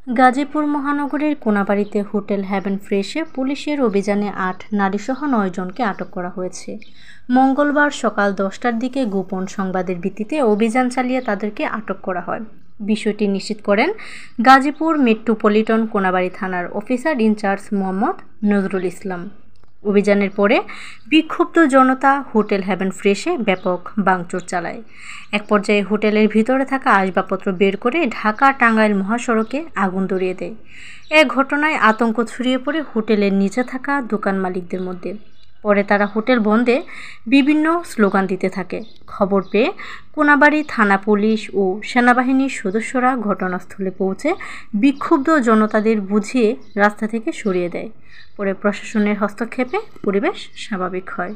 গাজীপুর মহানগরীর কোনাবাড়ীতে hotel haven ফ্রেশে পুলিশের অভিযানে ৮ নারীসহ ৯ জনকে আটক করা হয়েছে। মঙ্গলবার সকাল ১০টার দিকে গোপন সংবাদের ভিত্তিতে অভিযান চালিয়ে তাদেরকে আটক করা হয়। বিষয়টি নিশ্চিত করেন গাজীপুর মেট্রোপলিটন কোনাবাড়ী থানার অফিসার ইনচার্জ মোহাম্মদ নজরুল ইসলাম। অভিযানের পরে বিক্ষুব্ধ জনতা হোটেল হেভেন ফ্রেশে ব্যাপক ভাঙচুর চালায়। এক পর্যায়ে হোটেলের ভিতরে থাকা আসবাবপত্র বের করে ঢাকা টাঙ্গাইল মহাসড়কে আগুন ধরিয়ে দেয়। এ ঘটনায় আতঙ্ক ছড়িয়ে পড়ে হোটেলের নিচে থাকা দোকান মালিকদের মধ্যে। পরে তারা হোটেল বন্ধে বিভিন্ন স্লোগান দিতে থাকে। খবর পেয়ে কোনাবাড়ী থানা পুলিশ ও সেনাবাহিনীর সদস্যরা ঘটনাস্থলে পৌঁছে বিক্ষুব্ধ জনতাদের বুঝিয়ে রাস্তা থেকে সরিয়ে দেয়। পরে প্রশাসনের হস্তক্ষেপে পরিবেশ স্বাভাবিক হয়।